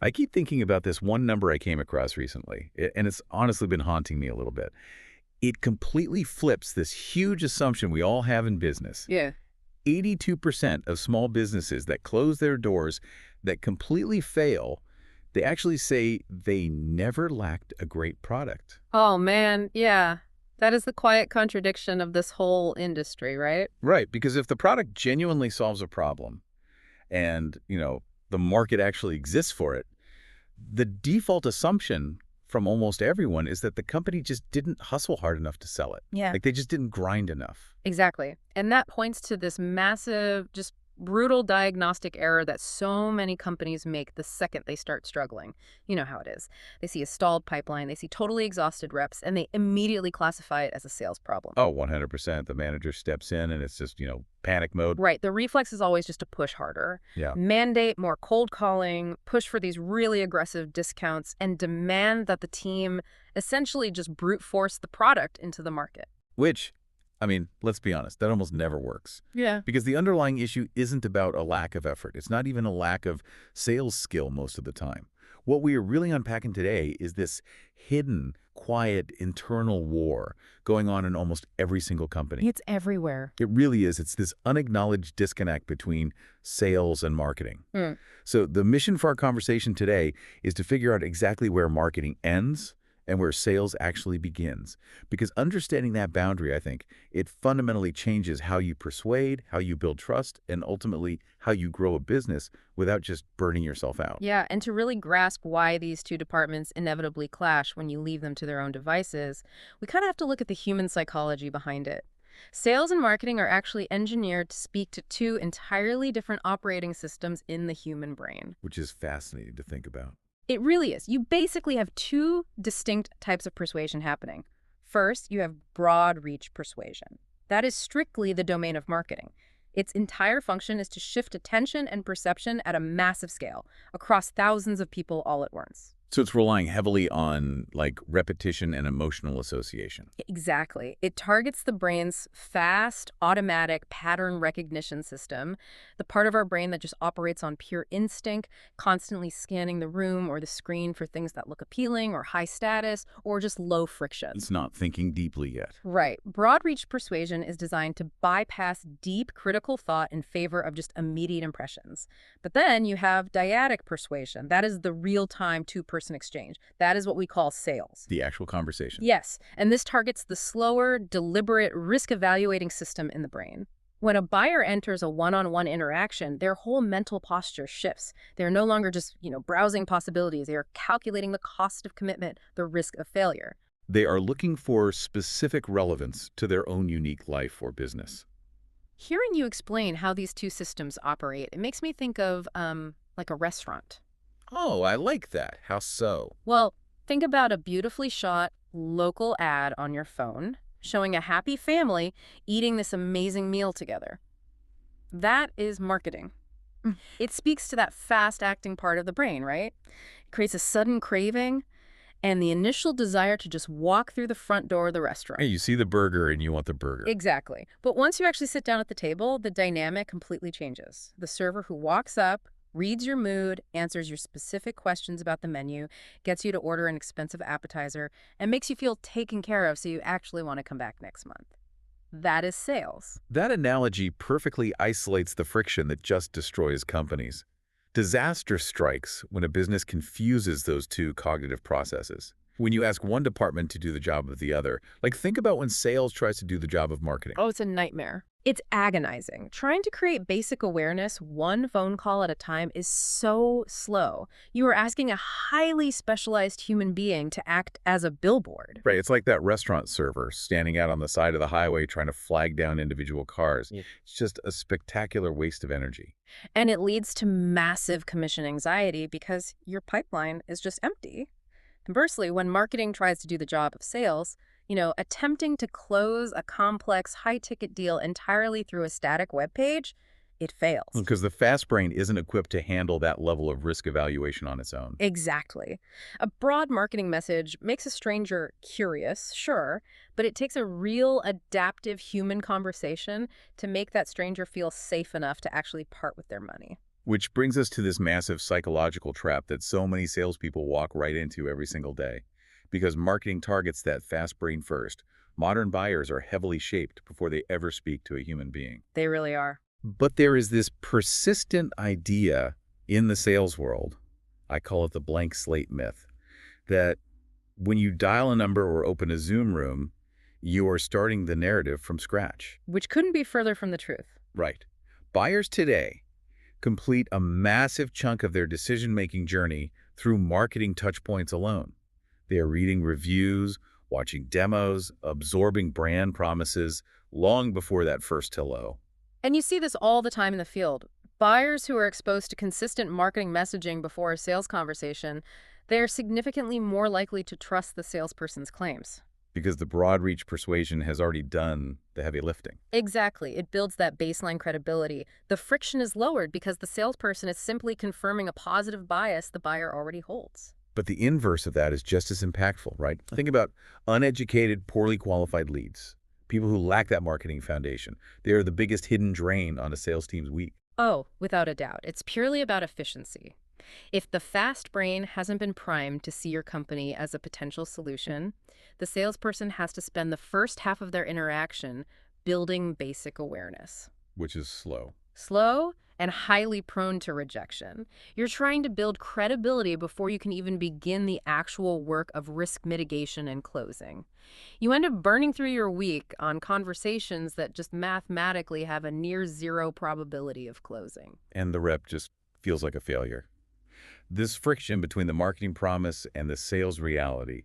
I keep thinking about this one number I came across recently, and it's honestly been haunting me a little bit. It completely flips this huge assumption we all have in business. Yeah. 82% of small businesses that close their doors, that completely fail, they actually say they never lacked a great product. Oh, man. Yeah. That is the quiet contradiction of this whole industry, right? Right, because if the product genuinely solves a problem and, the market actually exists for it, the default assumption from almost everyone is that the company just didn't hustle hard enough to sell it. Yeah. Like they just didn't grind enough. Exactly. And that points to this massive, just brutal diagnostic error that so many companies make the second they start struggling. You know how it is. They see a stalled pipeline, they see totally exhausted reps, and they immediately classify it as a sales problem. Oh, 100%. The manager steps in and it's just, panic mode. Right. The reflex is always just to push harder. Yeah. Mandate more cold calling, push for these really aggressive discounts, and demand that the team essentially just brute force the product into the market. Which, let's be honest, that almost never works. Yeah. Because the underlying issue isn't about a lack of effort. It's not even a lack of sales skill most of the time. What we are really unpacking today is this hidden, quiet, internal war going on in almost every single company. It's everywhere. It really is. It's this unacknowledged disconnect between sales and marketing. So the mission for our conversation today is to figure out exactly where marketing ends and where sales actually begins. Because understanding that boundary, I think, it fundamentally changes how you persuade, how you build trust, and ultimately how you grow a business without just burning yourself out. Yeah, and to really grasp why these two departments inevitably clash when you leave them to their own devices, we kind of have to look at the human psychology behind it. Sales and marketing are actually engineered to speak to two entirely different operating systems in the human brain. Which is fascinating to think about. It really is. You basically have two distinct types of persuasion happening. First, you have broad reach persuasion. That is strictly the domain of marketing. Its entire function is to shift attention and perception at a massive scale across thousands of people all at once. So it's relying heavily on, repetition and emotional association. Exactly. It targets the brain's fast, automatic pattern recognition system, the part of our brain that just operates on pure instinct, constantly scanning the room or the screen for things that look appealing or high status or just low friction. It's not thinking deeply yet. Right. Broad-reach persuasion is designed to bypass deep critical thought in favor of just immediate impressions. But then you have dyadic persuasion. That is the real-time two-person exchange. That is what we call sales. The actual conversation. Yes, and this targets the slower, deliberate, risk-evaluating system in the brain. When a buyer enters a one-on-one interaction, their whole mental posture shifts. They're no longer just, browsing possibilities. They are calculating the cost of commitment, the risk of failure. They are looking for specific relevance to their own unique life or business. Hearing you explain how these two systems operate, it makes me think of, like a restaurant. Oh, I like that. How so? Well, think about a beautifully shot local ad on your phone showing a happy family eating this amazing meal together. That is marketing. It speaks to that fast-acting part of the brain, right? It creates a sudden craving and the initial desire to just walk through the front door of the restaurant. Hey, you see the burger and you want the burger. Exactly. But once you actually sit down at the table, the dynamic completely changes. The server who walks up, reads your mood, answers your specific questions about the menu, gets you to order an expensive appetizer, and makes you feel taken care of so you actually want to come back next month. That is sales. That analogy perfectly isolates the friction that just destroys companies. Disaster strikes when a business confuses those two cognitive processes. When you ask one department to do the job of the other, think about when sales tries to do the job of marketing. Oh, it's a nightmare. It's agonizing. Trying to create basic awareness one phone call at a time is so slow. You are asking a highly specialized human being to act as a billboard. Right, it's like that restaurant server standing out on the side of the highway trying to flag down individual cars. Yeah. It's just a spectacular waste of energy. And it leads to massive commission anxiety because your pipeline is just empty. Conversely, when marketing tries to do the job of sales, attempting to close a complex, high-ticket deal entirely through a static web page, it fails. Because the fast brain isn't equipped to handle that level of risk evaluation on its own. Exactly. A broad marketing message makes a stranger curious, sure, but it takes a real adaptive human conversation to make that stranger feel safe enough to actually part with their money. Which brings us to this massive psychological trap that so many salespeople walk right into every single day. Because marketing targets that fast brain first, modern buyers are heavily shaped before they ever speak to a human being. They really are. But there is this persistent idea in the sales world, I call it the blank slate myth, that when you dial a number or open a Zoom room, you are starting the narrative from scratch. Which couldn't be further from the truth. Right. Buyers today complete a massive chunk of their decision-making journey through marketing touchpoints alone. They are reading reviews, watching demos, absorbing brand promises long before that first hello. And you see this all the time in the field. Buyers who are exposed to consistent marketing messaging before a sales conversation, they are significantly more likely to trust the salesperson's claims. Because the broad reach persuasion has already done the heavy lifting. Exactly. It builds that baseline credibility. The friction is lowered because the salesperson is simply confirming a positive bias the buyer already holds. But the inverse of that is just as impactful, right? Think about uneducated, poorly qualified leads. People who lack that marketing foundation. They are the biggest hidden drain on a sales team's week. Oh, without a doubt. It's purely about efficiency. If the fast brain hasn't been primed to see your company as a potential solution, the salesperson has to spend the first half of their interaction building basic awareness. Which is slow. Slow and highly prone to rejection. You're trying to build credibility before you can even begin the actual work of risk mitigation and closing. You end up burning through your week on conversations that just mathematically have a near zero probability of closing. And the rep just feels like a failure. This friction between the marketing promise and the sales reality,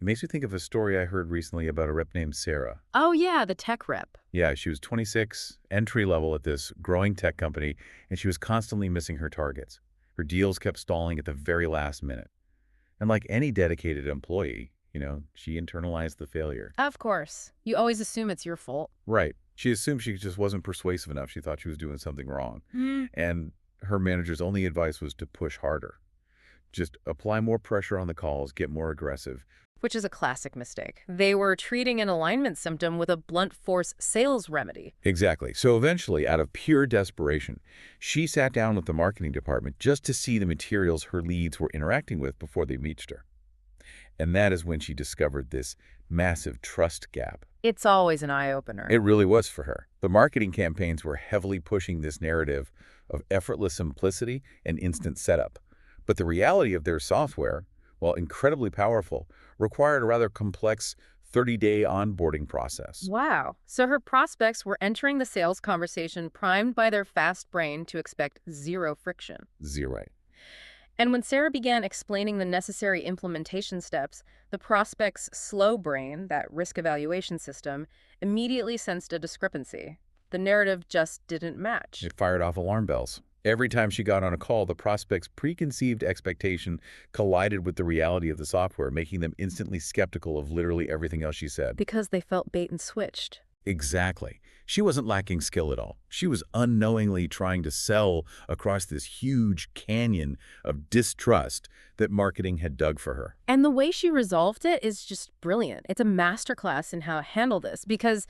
it makes me think of a story I heard recently about a rep named Sarah. Oh yeah, the tech rep. Yeah, she was 26, entry level at this growing tech company, and she was constantly missing her targets. Her deals kept stalling at the very last minute. And like any dedicated employee, she internalized the failure. Of course. You always assume it's your fault. Right. She assumed she just wasn't persuasive enough. She thought she was doing something wrong. And her manager's only advice was to push harder. Just apply more pressure on the calls, get more aggressive. Which is a classic mistake. They were treating an alignment symptom with a blunt force sales remedy. Exactly. So eventually, out of pure desperation, she sat down with the marketing department just to see the materials her leads were interacting with before they reached her. And that is when she discovered this massive trust gap. It's always an eye-opener. It really was for her. The marketing campaigns were heavily pushing this narrative of effortless simplicity and instant setup. But the reality of their software, while incredibly powerful, required a rather complex 30-day onboarding process. Wow. So her prospects were entering the sales conversation primed by their fast brain to expect zero friction. Zero. And when Sarah began explaining the necessary implementation steps, the prospect's slow brain, that risk evaluation system, immediately sensed a discrepancy. The narrative just didn't match. It fired off alarm bells. Every time she got on a call, the prospect's preconceived expectation collided with the reality of the software, making them instantly skeptical of literally everything else she said. Because they felt bait and switched. Exactly. She wasn't lacking skill at all. She was unknowingly trying to sell across this huge canyon of distrust that marketing had dug for her. And the way she resolved it is just brilliant. It's a masterclass in how to handle this because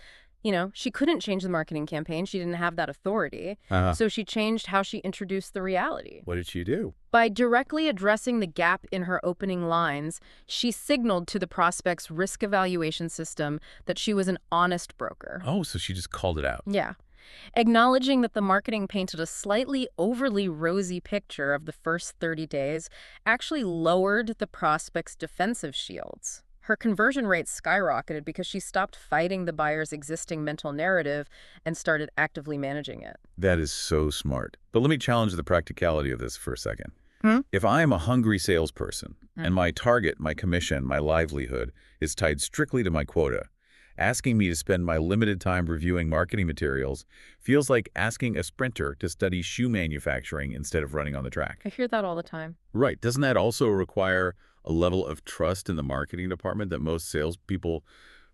she couldn't change the marketing campaign. She didn't have that authority. So she changed how she introduced the reality. What did she do? By directly addressing the gap in her opening lines, she signaled to the prospect's risk evaluation system that she was an honest broker. Oh, so she just called it out. Yeah. Acknowledging that the marketing painted a slightly overly rosy picture of the first 30 days actually lowered the prospect's defensive shields. Her conversion rate skyrocketed because she stopped fighting the buyer's existing mental narrative and started actively managing it. That is so smart. But let me challenge the practicality of this for a second. If I am a hungry salesperson and my target, my commission, my livelihood is tied strictly to my quota, asking me to spend my limited time reviewing marketing materials feels like asking a sprinter to study shoe manufacturing instead of running on the track. I hear that all the time. Right. Doesn't that also require a level of trust in the marketing department that most salespeople,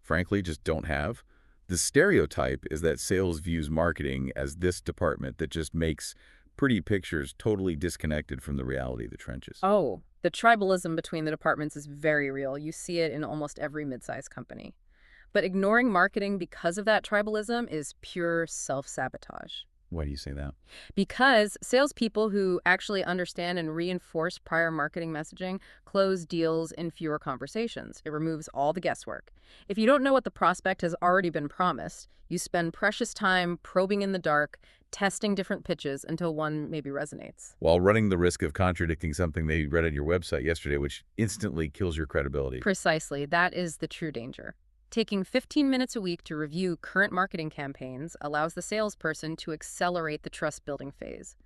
frankly, just don't have? The stereotype is that sales views marketing as this department that just makes pretty pictures totally disconnected from the reality of the trenches. Oh, the tribalism between the departments is very real. You see it in almost every mid-sized company. But ignoring marketing because of that tribalism is pure self-sabotage. Why do you say that? Because salespeople who actually understand and reinforce prior marketing messaging close deals in fewer conversations. It removes all the guesswork. If you don't know what the prospect has already been promised, you spend precious time probing in the dark, testing different pitches until one maybe resonates. While running the risk of contradicting something they read on your website yesterday, which instantly kills your credibility. Precisely. That is the true danger. Taking 15 minutes a week to review current marketing campaigns allows the salesperson to accelerate the trust-building phase.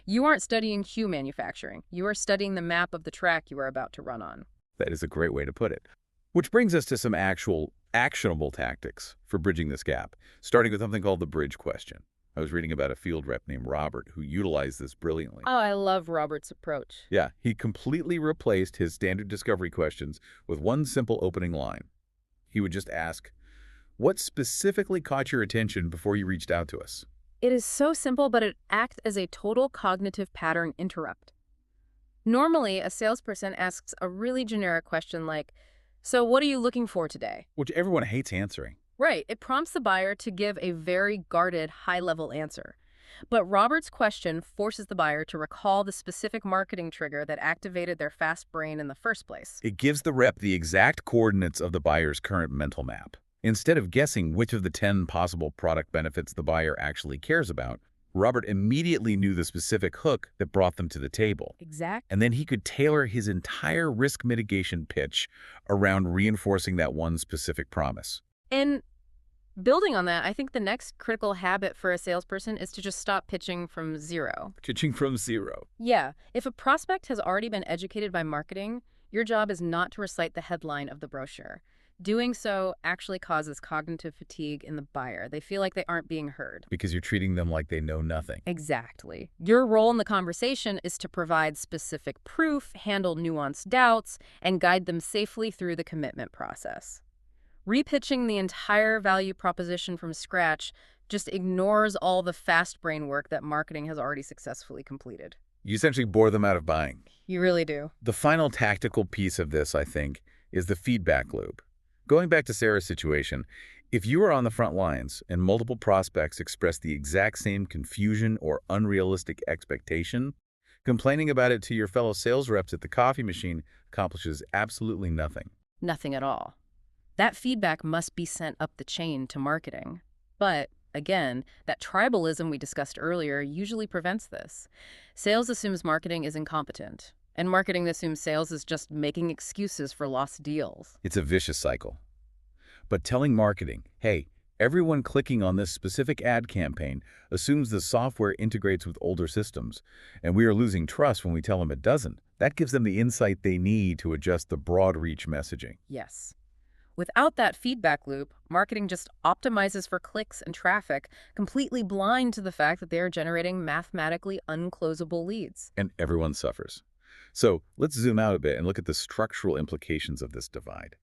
You aren't studying Q manufacturing. You are studying the map of the track you are about to run on. That is a great way to put it. Which brings us to some actual actionable tactics for bridging this gap, starting with something called the bridge question. I was reading about a field rep named Robert who utilized this brilliantly. Oh, I love Robert's approach. Yeah, he completely replaced his standard discovery questions with one simple opening line. He would just ask, what specifically caught your attention before you reached out to us? It is so simple, but it acts as a total cognitive pattern interrupt. Normally, a salesperson asks a really generic question like, so what are you looking for today? Which everyone hates answering. Right. It prompts the buyer to give a very guarded, high-level answer. But Robert's question forces the buyer to recall the specific marketing trigger that activated their fast brain in the first place. It gives the rep the exact coordinates of the buyer's current mental map. Instead of guessing which of the 10 possible product benefits the buyer actually cares about, Robert immediately knew the specific hook that brought them to the table. Exactly. And then he could tailor his entire risk mitigation pitch around reinforcing that one specific promise. And building on that, I think the next critical habit for a salesperson is to just stop pitching from zero. Pitching from zero. Yeah. If a prospect has already been educated by marketing, your job is not to recite the headline of the brochure. Doing so actually causes cognitive fatigue in the buyer. They feel like they aren't being heard. Because you're treating them like they know nothing. Exactly. Your role in the conversation is to provide specific proof, handle nuanced doubts, and guide them safely through the commitment process. Repitching the entire value proposition from scratch just ignores all the fast brain work that marketing has already successfully completed. You essentially bore them out of buying. You really do. The final tactical piece of this, I think, is the feedback loop. Going back to Sarah's situation, if you are on the front lines and multiple prospects express the exact same confusion or unrealistic expectation, complaining about it to your fellow sales reps at the coffee machine accomplishes absolutely nothing. Nothing at all. That feedback must be sent up the chain to marketing. But, again, that tribalism we discussed earlier usually prevents this. Sales assumes marketing is incompetent, and marketing assumes sales is just making excuses for lost deals. It's a vicious cycle. But telling marketing, hey, everyone clicking on this specific ad campaign assumes the software integrates with older systems, and we are losing trust when we tell them it doesn't. That gives them the insight they need to adjust the broad reach messaging. Yes. Without that feedback loop, marketing just optimizes for clicks and traffic, completely blind to the fact that they are generating mathematically unclosable leads. And everyone suffers. So let's zoom out a bit and look at the structural implications of this divide.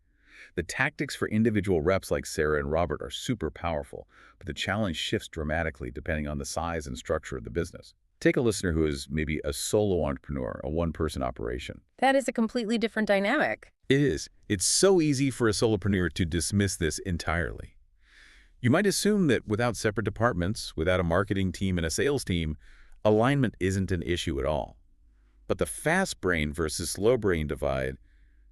The tactics for individual reps like Sarah and Robert are super powerful, but the challenge shifts dramatically depending on the size and structure of the business. Take a listener who is maybe a solo entrepreneur, a one-person operation. That is a completely different dynamic. It is. It's so easy for a solopreneur to dismiss this entirely. You might assume that without separate departments, without a marketing team and a sales team, alignment isn't an issue at all. But the fast brain versus slow brain divide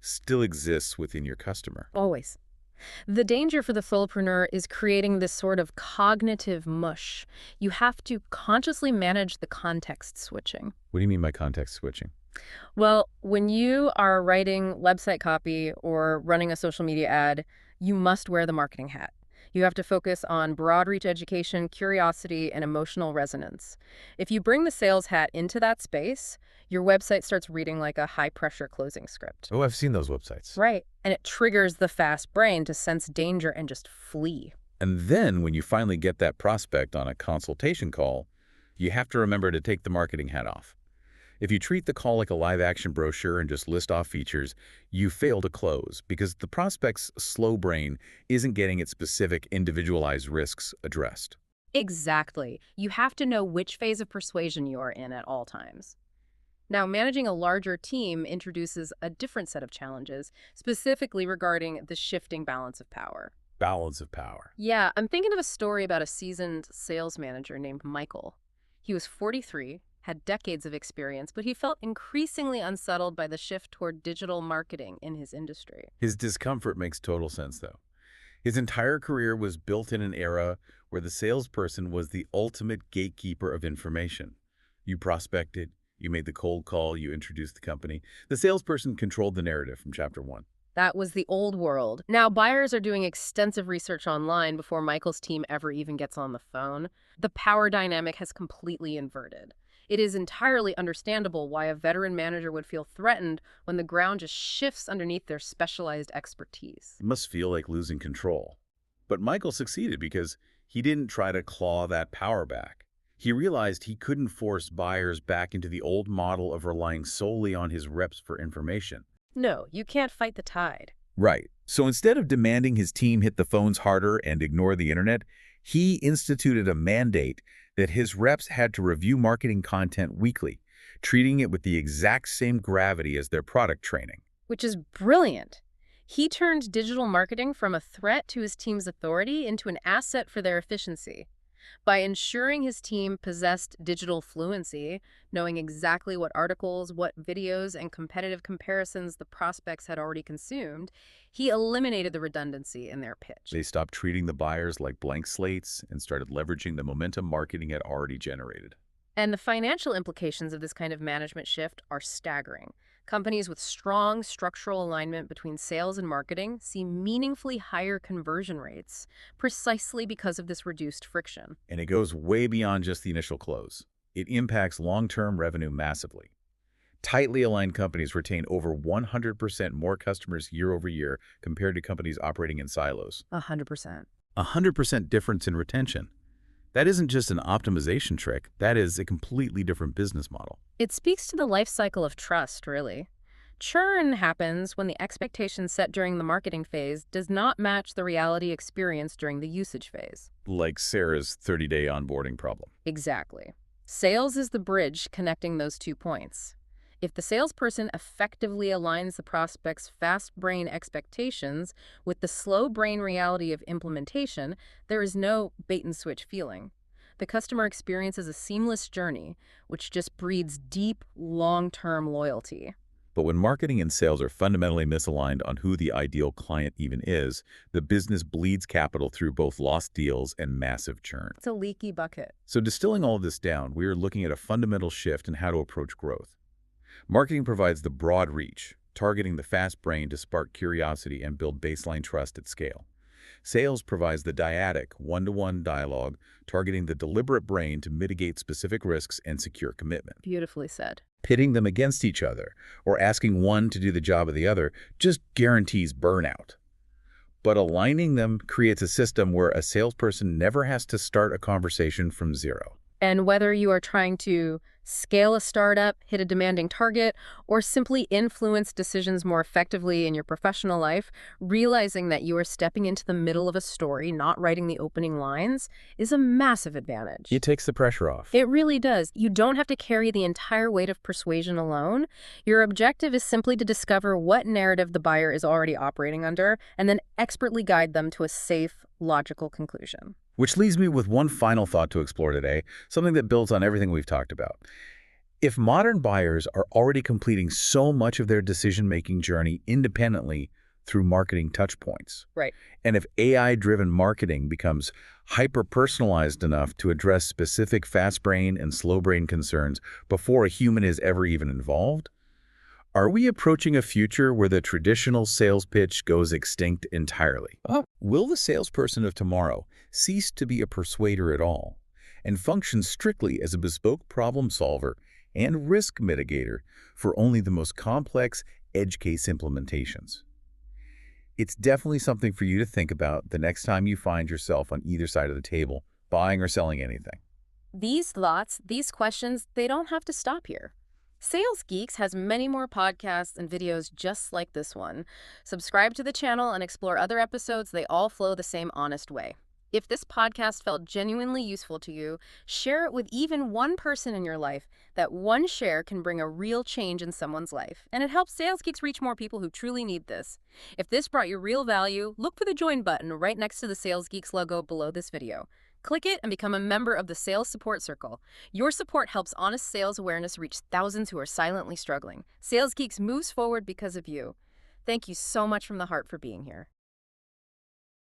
still exists within your customer. Always. The danger for the solopreneur is creating this sort of cognitive mush. You have to consciously manage the context switching. What do you mean by context switching? Well, when you are writing website copy or running a social media ad, you must wear the marketing hat. You have to focus on broad reach education, curiosity, and emotional resonance. If you bring the sales hat into that space, your website starts reading like a high-pressure closing script. Oh, I've seen those websites. Right. And it triggers the fast brain to sense danger and just flee. And then when you finally get that prospect on a consultation call, you have to remember to take the marketing hat off. If you treat the call like a live-action brochure and just list off features, you fail to close because the prospect's slow brain isn't getting its specific individualized risks addressed. Exactly. You have to know which phase of persuasion you are in at all times. Now, managing a larger team introduces a different set of challenges, specifically regarding the shifting balance of power. balance of power. Yeah, I'm thinking of a story about a seasoned sales manager named Michael. He was 43, had decades of experience, but he felt increasingly unsettled by the shift toward digital marketing in his industry. His discomfort makes total sense, though. His entire career was built in an era where the salesperson was the ultimate gatekeeper of information. You prospected, you made the cold call, you introduced the company. The salesperson controlled the narrative from chapter 1. That was the old world. Now buyers are doing extensive research online before Michael's team ever even gets on the phone. The power dynamic has completely inverted. It is entirely understandable why a veteran manager would feel threatened when the ground just shifts underneath their specialized expertise. It must feel like losing control. But Michael succeeded because he didn't try to claw that power back. He realized he couldn't force buyers back into the old model of relying solely on his reps for information. No, you can't fight the tide. Right. So instead of demanding his team hit the phones harder and ignore the internet, he instituted a mandate that his reps had to review marketing content weekly, treating it with the exact same gravity as their product training. Which is brilliant. He turned digital marketing from a threat to his team's authority into an asset for their efficiency. By ensuring his team possessed digital fluency, knowing exactly what articles, what videos, and competitive comparisons the prospects had already consumed, he eliminated the redundancy in their pitch. They stopped treating the buyers like blank slates and started leveraging the momentum marketing had already generated. And the financial implications of this kind of management shift are staggering. Companies with strong structural alignment between sales and marketing see meaningfully higher conversion rates precisely because of this reduced friction. And it goes way beyond just the initial close. It impacts long-term revenue massively. Tightly aligned companies retain over 100% more customers year over year compared to companies operating in silos. 100%. 100% difference in retention. That isn't just an optimization trick, that is a completely different business model. It speaks to the life cycle of trust, really. Churn happens when the expectation set during the marketing phase does not match the reality experienced during the usage phase. Like Sarah's 30-day onboarding problem. Exactly. Sales is the bridge connecting those 2 points. If the salesperson effectively aligns the prospect's fast brain expectations with the slow brain reality of implementation, there is no bait-and-switch feeling. The customer experiences a seamless journey, which just breeds deep, long-term loyalty. But when marketing and sales are fundamentally misaligned on who the ideal client even is, the business bleeds capital through both lost deals and massive churn. It's a leaky bucket. So distilling all of this down, we are looking at a fundamental shift in how to approach growth. Marketing provides the broad reach, targeting the fast brain to spark curiosity and build baseline trust at scale. Sales provides the dyadic, one-to-one dialogue, targeting the deliberate brain to mitigate specific risks and secure commitment. Beautifully said. Pitting them against each other or asking one to do the job of the other just guarantees burnout. But aligning them creates a system where a salesperson never has to start a conversation from zero. And whether you are trying to scale a startup, hit a demanding target, or simply influence decisions more effectively in your professional life, realizing that you are stepping into the middle of a story, not writing the opening lines, is a massive advantage. It takes the pressure off. It really does. You don't have to carry the entire weight of persuasion alone. Your objective is simply to discover what narrative the buyer is already operating under, and then expertly guide them to a safe, logical conclusion. Which leaves me with one final thought to explore today, something that builds on everything we've talked about. If modern buyers are already completing so much of their decision-making journey independently through marketing touchpoints, right, and if AI-driven marketing becomes hyper-personalized enough to address specific fast-brain and slow-brain concerns before a human is ever even involved, are we approaching a future where the traditional sales pitch goes extinct entirely? Will the salesperson of tomorrow cease to be a persuader at all and function strictly as a bespoke problem solver and risk mitigator for only the most complex edge case implementations? It's definitely something for you to think about the next time you find yourself on either side of the table, buying or selling anything. These thoughts, these questions, they don't have to stop here. Sales Geeks has many more podcasts and videos just like this one. Subscribe to the channel and explore other episodes. They all flow the same honest way. If this podcast felt genuinely useful to you, share it with even one person in your life. That one share can bring a real change in someone's life, and it helps Sales Geeks reach more people who truly need this. If this brought you real value, look for the join button right next to the Sales Geeks logo below this video. Click it and become a member of the Sales Support Circle. Your support helps honest sales awareness reach thousands who are silently struggling. Sales Geeks moves forward because of you. Thank you so much from the heart for being here.